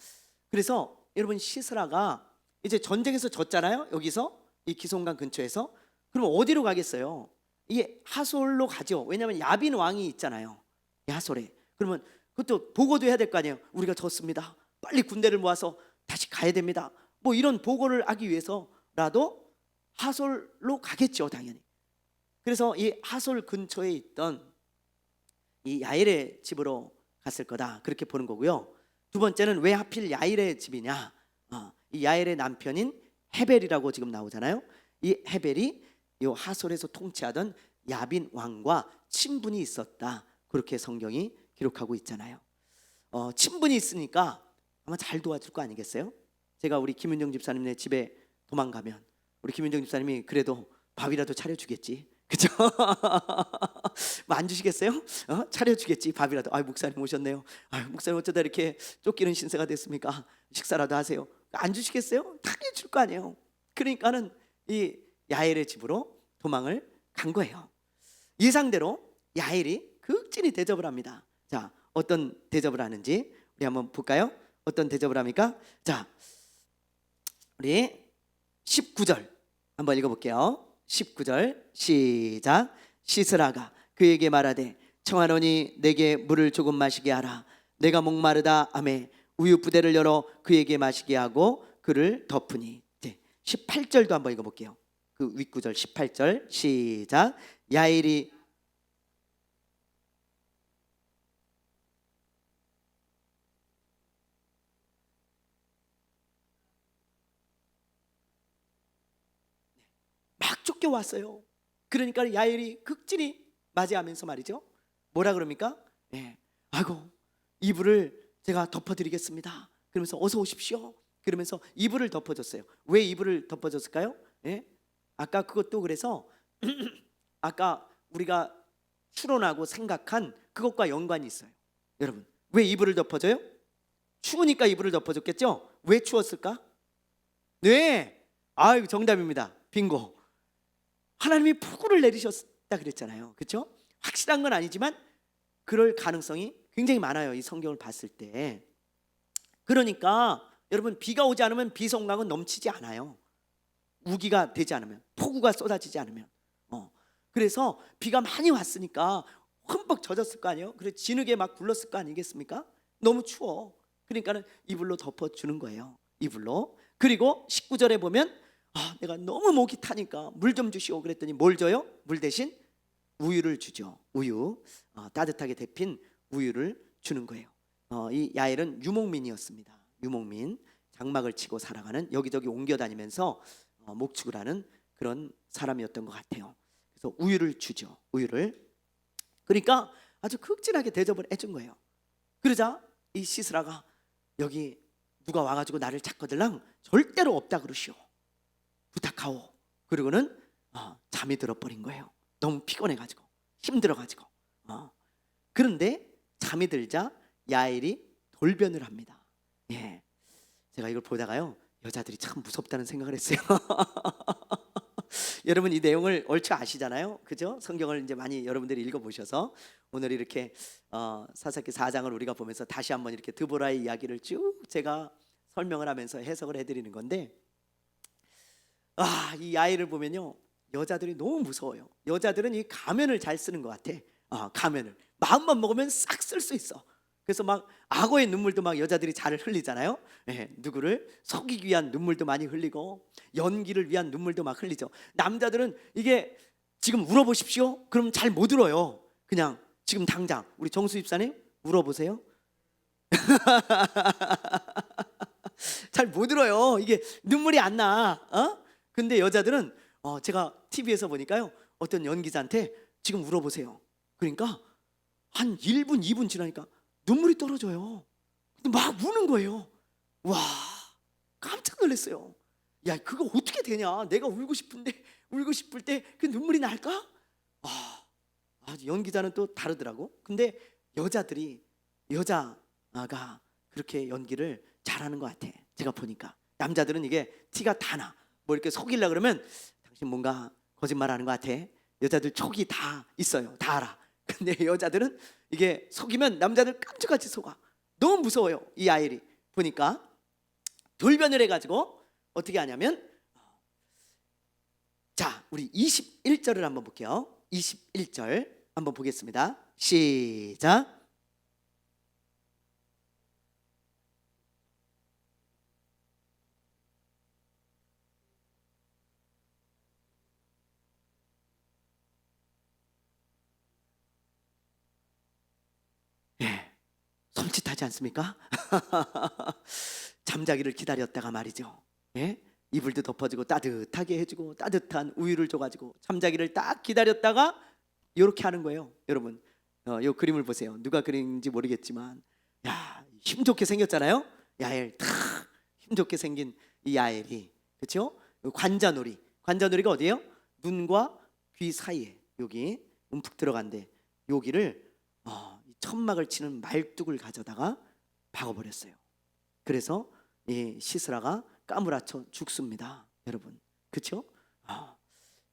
그래서 여러분 시스라가 이제 전쟁에서 졌잖아요. 여기서 이 기손강 근처에서. 그러면 어디로 가겠어요? 이게 하솔로 가죠. 왜냐하면 야빈 왕이 있잖아요. 이 하솔에. 그러면 그것도 보고도 해야 될 거 아니에요. 우리가 졌습니다. 빨리 군대를 모아서 다시 가야 됩니다. 뭐 이런 보고를 하기 위해서라도 하솔로 가겠죠, 당연히. 그래서 이 하솔 근처에 있던 이 야일의 집으로 갔을 거다, 그렇게 보는 거고요. 두 번째는 왜 하필 야일의 집이냐? 이 야일의 남편인 헤벨이라고 지금 나오잖아요. 이 헤벨이 이 하솔에서 통치하던 야빈 왕과 친분이 있었다, 그렇게 성경이 기록하고 있잖아요. 친분이 있으니까 아마 잘 도와줄 거 아니겠어요? 제가 우리 김윤정 집사님네 집에 도망가면 우리 김윤정 집사님이 그래도 밥이라도 차려주겠지, 그죠? 뭐 안 주시겠어요? 차려주겠지, 밥이라도. 아, 목사님 오셨네요. 아, 목사님 어쩌다 이렇게 쫓기는 신세가 됐습니까? 식사라도 하세요. 안 주시겠어요? 당연히 줄 거 아니에요. 그러니까는 이 야엘의 집으로 도망을 간 거예요. 예상대로 야엘이 극진히 대접을 합니다. 자, 어떤 대접을 하는지 우리 한번 볼까요? 어떤 대접을 합니까? 자, 우리 19절 한번 읽어볼게요. 19절 시작. 시스라가 그에게 말하되 청하노니 내게 물을 조금 마시게 하라. 내가 목마르다 하매 우유 부대를 열어 그에게 마시게 하고 그를 덮으니. 18절도 한번 읽어볼게요. 그 윗구절 18절 시작. 야일이 막 쫓겨왔어요. 그러니까 야일이 극진히 맞이하면서 말이죠, 뭐라 그럽니까? 아이고, 이불을 제가 덮어드리겠습니다. 그러면서 어서 오십시오. 그러면서 이불을 덮어줬어요. 왜 이불을 덮어줬을까요? 아까 그것도 그래서 아까 우리가 추론하고 생각한 그것과 연관이 있어요. 여러분, 왜 이불을 덮어줘요? 추우니까 이불을 덮어줬겠죠? 왜 추웠을까? 네, 아유, 정답입니다. 빙고. 하나님이 폭우를 내리셨다 그랬잖아요, 그렇죠? 확실한 건 아니지만 그럴 가능성이 굉장히 많아요, 이 성경을 봤을 때. 그러니까 여러분, 비가 오지 않으면 비성강은 넘치지 않아요. 우기가 되지 않으면, 폭우가 쏟아지지 않으면. 그래서 비가 많이 왔으니까 흠뻑 젖었을 거 아니에요. 그래서 진흙에 막 굴렀을 거 아니겠습니까? 너무 추워. 그러니까는 이불로 덮어주는 거예요, 이불로. 그리고 19절에 보면 내가 너무 목이 타니까 물 좀 주시오 그랬더니 뭘 줘요? 물 대신 우유를 주죠. 우유, 따뜻하게 데핀 우유를 주는 거예요. 이 야엘은 유목민이었습니다. 유목민, 장막을 치고 살아가는, 여기저기 옮겨 다니면서 목축을 하는 그런 사람이었던 것 같아요. 그래서 우유를 주죠, 우유를. 그러니까 아주 극진하게 대접을 해준 거예요. 그러자 이 시스라가 여기 누가 와가지고 나를 찾거들랑 절대로 없다 그러시오, 부탁하오. 그리고는 잠이 들어버린 거예요. 너무 피곤해가지고, 힘들어가지고. 그런데 잠이 들자 야엘이 돌변을 합니다. 제가 이걸 보다가요, 여자들이 참 무섭다는 생각을 했어요. 여러분, 이 내용을 얼추 아시잖아요, 그죠? 성경을 이제 많이 여러분들이 읽어보셔서 오늘 이렇게 사사기 4장을 우리가 보면서 다시 한번 이렇게 드보라의 이야기를 쭉 제가 설명을 하면서 해석을 해드리는 건데, 이 야엘을 보면요, 여자들이 너무 무서워요. 여자들은 이 가면을 잘 쓰는 것 같아. 가면을 마음만 먹으면 싹 쓸 수 있어. 그래서 막 악어의 눈물도 막 여자들이 잘 흘리잖아요. 누구를 속이기 위한 눈물도 많이 흘리고 연기를 위한 눈물도 막 흘리죠. 남자들은 이게 지금 울어보십시오, 그럼 잘 못 울어요. 그냥 지금 당장 우리 정수 집사님 울어보세요. 잘 못 울어요. 이게 눈물이 안 나. 근데 여자들은 제가 TV에서 보니까요, 어떤 연기자한테 지금 울어보세요. 그러니까 한 1분 2분 지나니까 눈물이 떨어져요. 근데 막 우는 거예요. 와, 깜짝 놀랐어요. 야, 그거 어떻게 되냐? 내가 울고 싶을 때 그 눈물이 날까? 연기자는 또 다르더라고. 근데 여자가 그렇게 연기를 잘하는 것 같아, 제가 보니까. 남자들은 이게 티가 다 나. 뭐 이렇게 속이려 그러면 당신 뭔가 거짓말하는 것 같아. 여자들 촉이 다 있어요, 다 알아. 근데 여자들은 이게 속이면 남자들 깜짝같이 속아. 너무 무서워요. 이 야엘이 보니까 돌변을 해가지고 어떻게 하냐면, 자, 우리 21절을 한번 볼게요. 21절 한번 보겠습니다. 시작. 예, 섬찟하지 않습니까? 잠자기를 기다렸다가 말이죠. 예? 이불도 덮어주고 따뜻하게 해주고 따뜻한 우유를 줘가지고 잠자기를 딱 기다렸다가 이렇게 하는 거예요. 여러분, 이 그림을 보세요. 누가 그린지 모르겠지만, 야, 힘좋게 생겼잖아요. 야엘, 탁 힘좋게 생긴 이 야엘이, 그렇죠? 관자놀이가 어디예요? 눈과 귀 사이에 여기 움푹 들어간데 여기를 천막을 치는 말뚝을 가져다가 박아버렸어요. 그래서 이 시스라가 까무라쳐 죽습니다. 여러분, 그렇죠?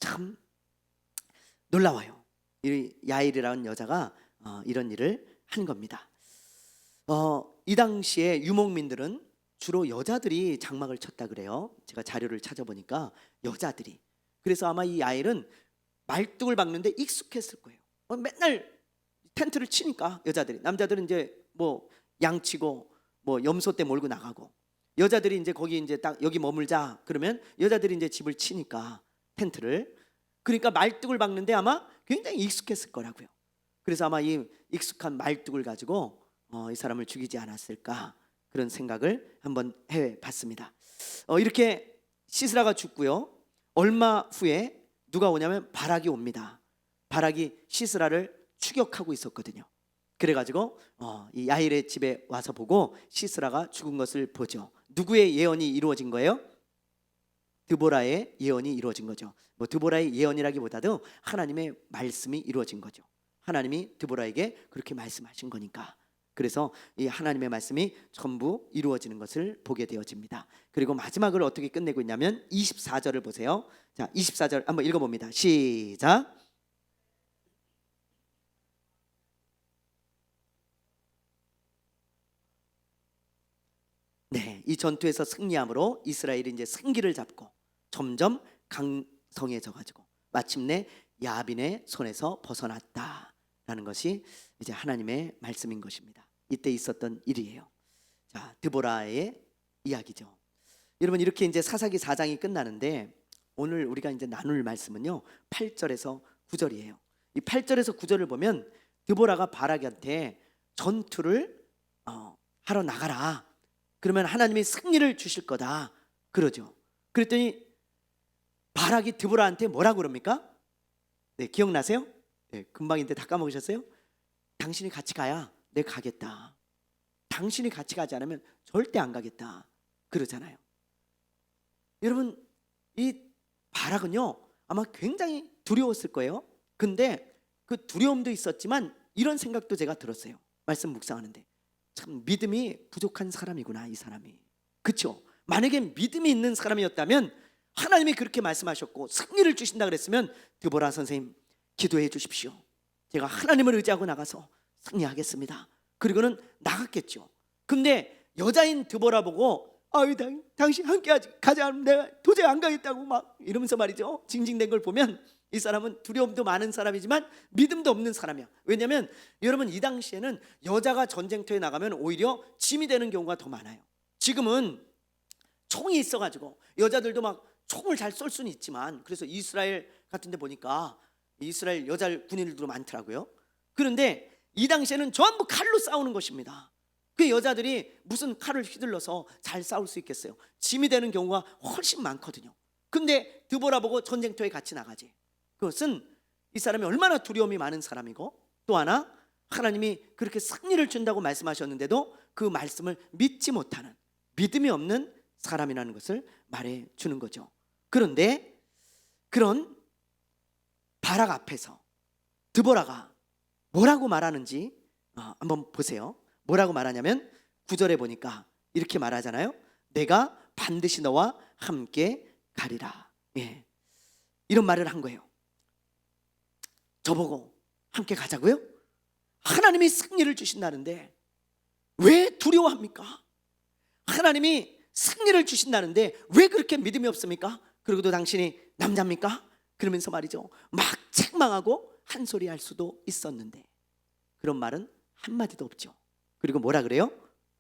참 놀라워요. 이 야일이라는 여자가 이런 일을 한 겁니다. 이 당시에 유목민들은 주로 여자들이 장막을 쳤다 그래요. 제가 자료를 찾아보니까 여자들이. 그래서 아마 이 야일은 말뚝을 박는데 익숙했을 거예요. 맨날 텐트를 치니까 여자들이, 남자들은 이제 뭐 양치고 뭐 염소 때 몰고 나가고, 여자들이 이제 거기 이제 딱 여기 머물자 그러면 여자들이 이제 집을 치니까 텐트를, 그러니까 말뚝을 박는데 아마 굉장히 익숙했을 거라고요. 그래서 아마 이 익숙한 말뚝을 가지고 이 사람을 죽이지 않았을까, 그런 생각을 한번 해봤습니다. 이렇게 시스라가 죽고요. 얼마 후에 누가 오냐면 바락이 옵니다. 바락이 시스라를 추격하고 있었거든요. 그래가지고 이 야일의 집에 와서 보고 시스라가 죽은 것을 보죠. 누구의 예언이 이루어진 거예요? 드보라의 예언이 이루어진 거죠. 뭐 드보라의 예언이라기보다도 하나님의 말씀이 이루어진 거죠. 하나님이 드보라에게 그렇게 말씀하신 거니까. 그래서 이 하나님의 말씀이 전부 이루어지는 것을 보게 되어집니다. 그리고 마지막을 어떻게 끝내고 있냐면 24절을 보세요. 자, 24절 한번 읽어봅니다. 시작. 네, 이 전투에서 승리함으로 이스라엘이 이제 승기를 잡고 점점 강성해져 가지고 마침내 야빈의 손에서 벗어났다라는 것이 이제 하나님의 말씀인 것입니다. 이때 있었던 일이에요. 자, 드보라의 이야기죠. 여러분, 이렇게 이제 사사기 4장이 끝나는데 오늘 우리가 이제 나눌 말씀은요 8절에서 9절이에요. 이 8절에서 9절을 보면 드보라가 바락한테 전투를 하러 나가라, 그러면 하나님이 승리를 주실 거다 그러죠. 그랬더니 바락이 드보라한테 뭐라고 그럽니까? 네, 기억나세요? 네, 금방인데 다 까먹으셨어요? 당신이 같이 가야 내가 가겠다. 당신이 같이 가지 않으면 절대 안 가겠다 그러잖아요. 여러분, 이 바락은요 아마 굉장히 두려웠을 거예요. 근데 그 두려움도 있었지만 이런 생각도 제가 들었어요. 말씀 묵상하는데, 참 믿음이 부족한 사람이구나 이 사람이. 그렇죠? 만약에 믿음이 있는 사람이었다면 하나님이 그렇게 말씀하셨고 승리를 주신다 그랬으면 드보라 선생님 기도해 주십시오. 제가 하나님을 의지하고 나가서 승리하겠습니다. 그리고는 나갔겠죠. 근데 여자인 드보라 보고 아유 당신 함께 가지 않으면 내가 도저히 안 가겠다고 막 이러면서 말이죠. 징징댄 걸 보면 이 사람은 두려움도 많은 사람이지만 믿음도 없는 사람이야. 왜냐하면 여러분, 이 당시에는 여자가 전쟁터에 나가면 오히려 짐이 되는 경우가 더 많아요. 지금은 총이 있어가지고 여자들도 막 총을 잘 쏠 수는 있지만, 그래서 이스라엘 같은 데 보니까 이스라엘 여자 군인들도 많더라고요. 그런데 이 당시에는 전부 칼로 싸우는 것입니다. 그 여자들이 무슨 칼을 휘둘러서 잘 싸울 수 있겠어요? 짐이 되는 경우가 훨씬 많거든요. 근데 드보라 보고 전쟁터에 같이 나가지. 그것은 이 사람이 얼마나 두려움이 많은 사람이고, 또 하나 하나님이 그렇게 승리를 준다고 말씀하셨는데도 그 말씀을 믿지 못하는 믿음이 없는 사람이라는 것을 말해 주는 거죠. 그런데 그런 바락 앞에서 드보라가 뭐라고 말하는지 한번 보세요. 뭐라고 말하냐면 9절에 보니까 이렇게 말하잖아요. 내가 반드시 너와 함께 가리라. 예. 이런 말을 한 거예요. 저보고 함께 가자고요? 하나님이 승리를 주신다는데 왜 두려워합니까? 하나님이 승리를 주신다는데 왜 그렇게 믿음이 없습니까? 그리고도 당신이 남자입니까? 그러면서 말이죠, 막 책망하고 한 소리 할 수도 있었는데 그런 말은 한마디도 없죠. 그리고 뭐라 그래요?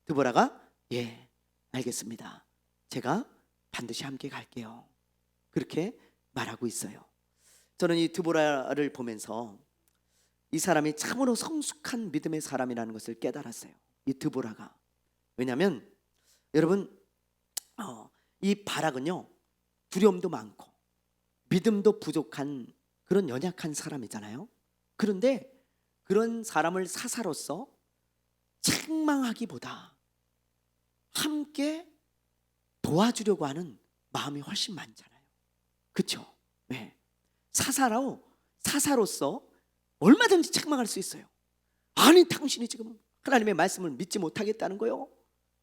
드보라가 예, 알겠습니다. 제가 반드시 함께 갈게요. 그렇게 말하고 있어요. 저는 이 드보라를 보면서 이 사람이 참으로 성숙한 믿음의 사람이라는 것을 깨달았어요. 이 드보라가. 왜냐하면 여러분, 이 바락은요, 두려움도 많고 믿음도 부족한 그런 연약한 사람이잖아요. 그런데 그런 사람을 사사로서 책망하기보다 함께 도와주려고 하는 마음이 훨씬 많잖아요. 그렇죠? 네. 사사로서 얼마든지 책망할 수 있어요. 아니, 당신이 지금 하나님의 말씀을 믿지 못하겠다는 거요?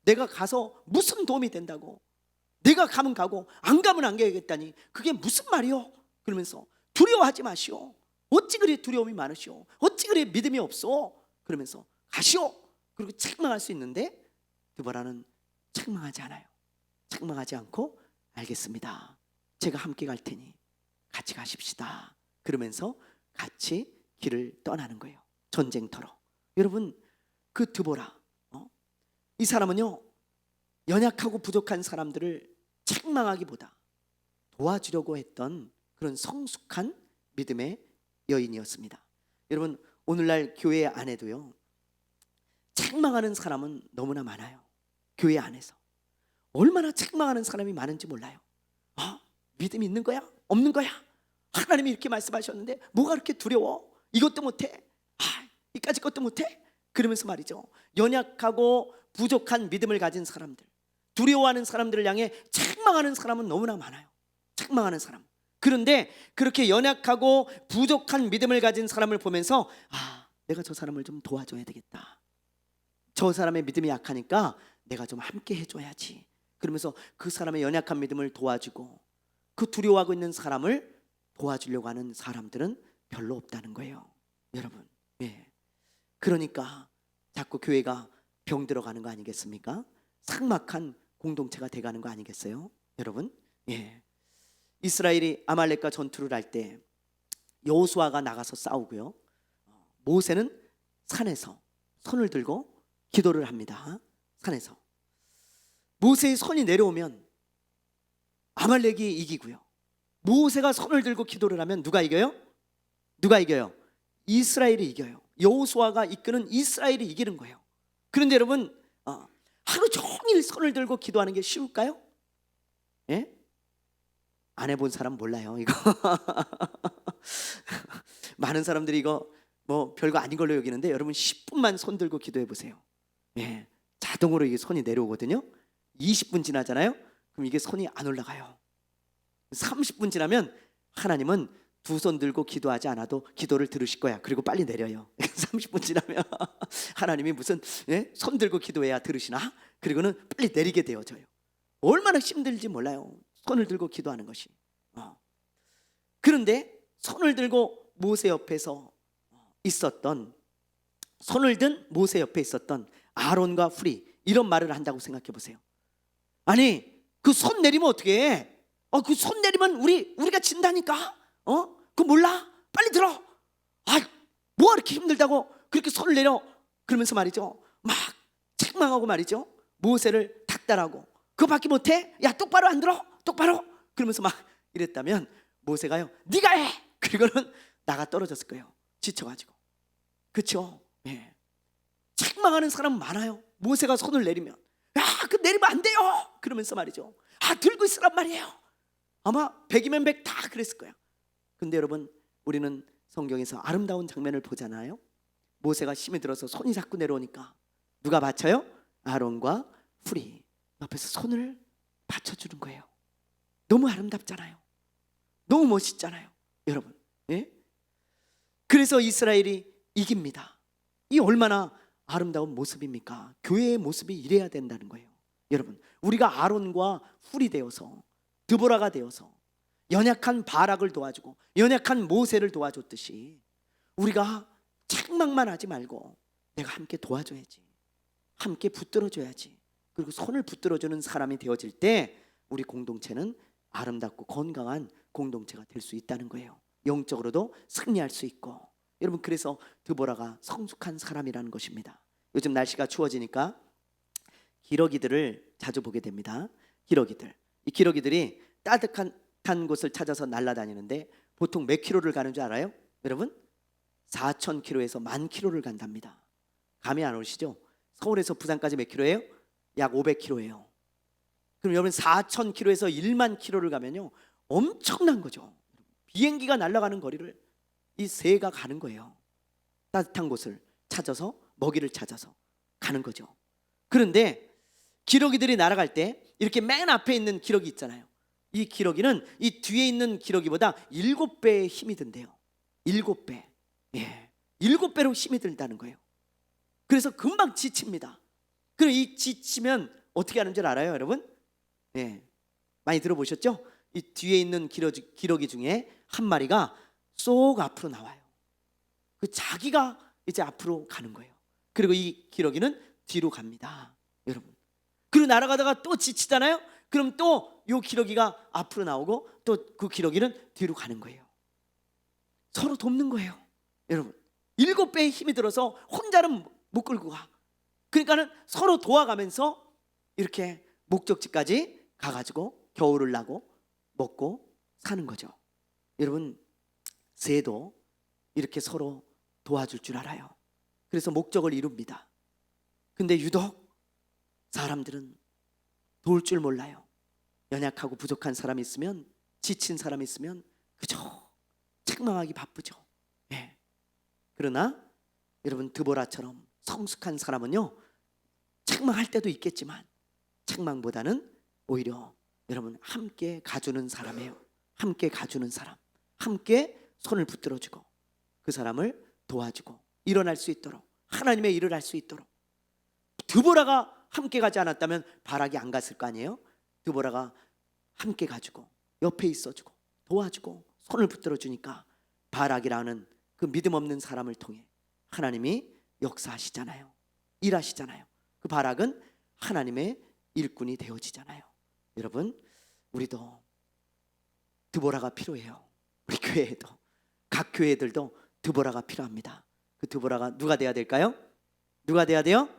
내가 가서 무슨 도움이 된다고? 내가 가면 가고 안 가면 안 가야겠다니 그게 무슨 말이요? 그러면서 두려워하지 마시오. 어찌 그리 두려움이 많으시오? 어찌 그리 믿음이 없어? 그러면서 가시오. 그리고 책망할 수 있는데 드보라는 책망하지 않아요. 책망하지 않고 알겠습니다. 제가 함께 갈 테니 같이 가십시다. 그러면서 같이 길을 떠나는 거예요. 전쟁터로. 여러분, 그 드보라, 이 사람은요, 연약하고 부족한 사람들을 책망하기보다 도와주려고 했던 그런 성숙한 믿음의 여인이었습니다. 여러분, 오늘날 교회 안에도요, 책망하는 사람은 너무나 많아요. 교회 안에서 얼마나 책망하는 사람이 많은지 몰라요. 믿음이 있는 거야? 없는 거야? 하나님이 이렇게 말씀하셨는데 뭐가 그렇게 두려워? 이것도 못해? 이까지 것도 못해? 그러면서 말이죠, 연약하고 부족한 믿음을 가진 사람들, 두려워하는 사람들을 향해 책망하는 사람은 너무나 많아요. 책망하는 사람. 그런데 그렇게 연약하고 부족한 믿음을 가진 사람을 보면서 내가 저 사람을 좀 도와줘야 되겠다. 저 사람의 믿음이 약하니까 내가 좀 함께 해줘야지. 그러면서 그 사람의 연약한 믿음을 도와주고 그 두려워하고 있는 사람을 도와주려고 하는 사람들은 별로 없다는 거예요. 여러분, 예. 그러니까 자꾸 교회가 병들어가는 거 아니겠습니까? 삭막한 공동체가 돼가는 거 아니겠어요? 여러분, 예. 이스라엘이 아말렉과 전투를 할 때 여호수아가 나가서 싸우고요, 모세는 산에서 손을 들고 기도를 합니다. 산에서 모세의 손이 내려오면 아말렉이 이기고요, 모세가 손을 들고 기도를 하면 누가 이겨요? 누가 이겨요? 이스라엘이 이겨요. 여호수아가 이끄는 이스라엘이 이기는 거예요. 그런데 여러분, 하루 종일 손을 들고 기도하는 게 쉬울까요? 예? 안 해본 사람 몰라요, 이거. 많은 사람들이 이거 뭐 별거 아닌 걸로 여기는데 여러분 10분만 손 들고 기도해 보세요. 예, 자동으로 이게 손이 내려오거든요. 20분 지나잖아요. 그럼 이게 손이 안 올라가요. 30분 지나면 하나님은 두 손 들고 기도하지 않아도 기도를 들으실 거야. 그리고 빨리 내려요. 30분 지나면 하나님이 무슨 손 들고 기도해야 들으시나? 그리고는 빨리 내리게 되어져요. 얼마나 힘들지 몰라요, 손을 들고 기도하는 것이. 그런데 손을 들고 모세 옆에서 있었던, 손을 든 모세 옆에 있었던 아론과 훌이 이런 말을 한다고 생각해 보세요. 아니, 그 손 내리면 어떻게 해? 그 손 내리면 우리가 진다니까. 그거 몰라? 빨리 들어. 뭐 이렇게 힘들다고 그렇게 손을 내려? 그러면서 말이죠, 막 책망하고 말이죠, 모세를 닥달하고 그거밖에 못해? 야, 똑바로 안 들어? 똑바로? 그러면서 막 이랬다면 모세가요, 네가 해. 그리고는 나가 떨어졌을 거예요, 지쳐가지고. 그렇죠? 예. 책망하는 사람 많아요. 모세가 손을 내리면 그 내리면 안 돼요. 그러면서 말이죠, 들고 있으란 말이에요. 아마 100이면 100 다 그랬을 거예요. 근데 여러분, 우리는 성경에서 아름다운 장면을 보잖아요. 모세가 힘이 들어서 손이 자꾸 내려오니까 누가 받쳐요? 아론과 훌이 옆에서 손을 받쳐주는 거예요. 너무 아름답잖아요. 너무 멋있잖아요, 여러분. 예? 그래서 이스라엘이 이깁니다. 이 얼마나 아름다운 모습입니까? 교회의 모습이 이래야 된다는 거예요. 여러분, 우리가 아론과 훌이 되어서, 드보라가 되어서 연약한 바락을 도와주고 연약한 모세를 도와줬듯이 우리가 책망만 하지 말고 내가 함께 도와줘야지. 함께 붙들어줘야지. 그리고 손을 붙들어주는 사람이 되어질 때 우리 공동체는 아름답고 건강한 공동체가 될 수 있다는 거예요. 영적으로도 승리할 수 있고. 여러분, 그래서 드보라가 성숙한 사람이라는 것입니다. 요즘 날씨가 추워지니까 기러기들을 자주 보게 됩니다. 기러기들, 이 기러기들이 따뜻한 곳을 찾아서 날아다니는데 보통 몇 킬로를 가는 줄 알아요? 여러분, 4,000km에서 10,000km를 간답니다. 감이 안 오시죠? 서울에서 부산까지 몇 킬로예요? 약 500km예요. 그럼 여러분 4,000km에서 10,000km를 가면요 엄청난 거죠. 비행기가 날아가는 거리를 이 새가 가는 거예요. 따뜻한 곳을 찾아서, 먹이를 찾아서 가는 거죠. 그런데 기러기들이 날아갈 때 이렇게 맨 앞에 있는 기러기 있잖아요. 이 기러기는 이 뒤에 있는 기러기보다 7배의 힘이 든대요. 7배. 예, 7배로 힘이 들다는 거예요. 그래서 금방 지칩니다. 그럼 이 지치면 어떻게 하는 줄 알아요, 여러분? 예, 많이 들어보셨죠? 이 뒤에 있는 기러기 중에 한 마리가 쏙 앞으로 나와요. 그 자기가 이제 앞으로 가는 거예요. 그리고 이 기러기는 뒤로 갑니다, 여러분. 그리고 날아가다가 또 지치잖아요. 그럼 또 이 기러기가 앞으로 나오고 또 그 기러기는 뒤로 가는 거예요. 서로 돕는 거예요, 여러분. 7배의 힘이 들어서 혼자는 못 끌고 가. 그러니까는 서로 도와가면서 이렇게 목적지까지 가가지고 겨울을 나고 먹고 사는 거죠. 여러분, 새도 이렇게 서로 도와줄 줄 알아요. 그래서 목적을 이룹니다. 근데 유독 사람들은 도울 줄 몰라요. 연약하고 부족한 사람이 있으면, 지친 사람이 있으면 그저 책망하기 바쁘죠. 예. 그러나 여러분, 드보라처럼 성숙한 사람은요 책망할 때도 있겠지만 책망보다는 오히려 여러분 함께 가주는 사람이에요. 함께 가주는 사람, 함께 손을 붙들어주고 그 사람을 도와주고 일어날 수 있도록, 하나님의 일을 할 수 있도록. 드보라가 함께 가지 않았다면 바락이 안 갔을 거 아니에요. 드보라가 함께 가주고 옆에 있어주고 도와주고 손을 붙들어주니까 바락이라는 그 믿음 없는 사람을 통해 하나님이 역사하시잖아요. 일하시잖아요. 그 바락은 하나님의 일꾼이 되어지잖아요. 여러분, 우리도 드보라가 필요해요. 우리 교회에도, 각 교회들도 드보라가 필요합니다. 그 드보라가 누가 돼야 될까요? 누가 돼야 돼요?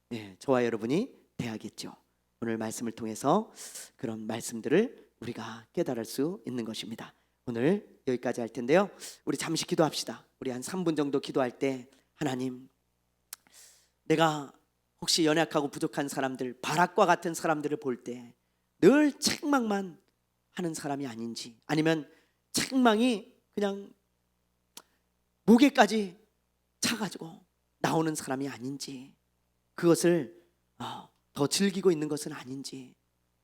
네, 저와 여러분이 돼야겠죠. 오늘 말씀을 통해서 그런 말씀들을 우리가 깨달을 수 있는 것입니다. 오늘 여기까지 할 텐데요, 우리 잠시 기도합시다. 우리 한 3분 정도 기도할 때, 하나님, 내가 혹시 연약하고 부족한 사람들, 바락과 같은 사람들을 볼 때 늘 책망만 하는 사람이 아닌지, 아니면 책망이 그냥 목에까지 차가지고 나오는 사람이 아닌지, 그것을 더 즐기고 있는 것은 아닌지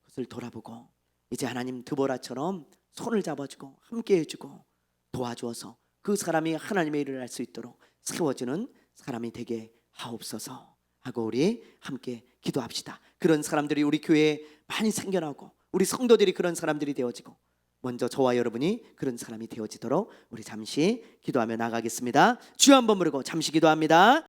그것을 돌아보고, 이제 하나님 드보라처럼 손을 잡아주고 함께 해주고 도와주어서 그 사람이 하나님의 일을 할 수 있도록 세워주는 사람이 되게 하옵소서 하고 우리 함께 기도합시다. 그런 사람들이 우리 교회에 많이 생겨나고 우리 성도들이 그런 사람들이 되어지고, 먼저 저와 여러분이 그런 사람이 되어지도록 우리 잠시 기도하며 나가겠습니다. 주여 한번 부르고 잠시 기도합니다.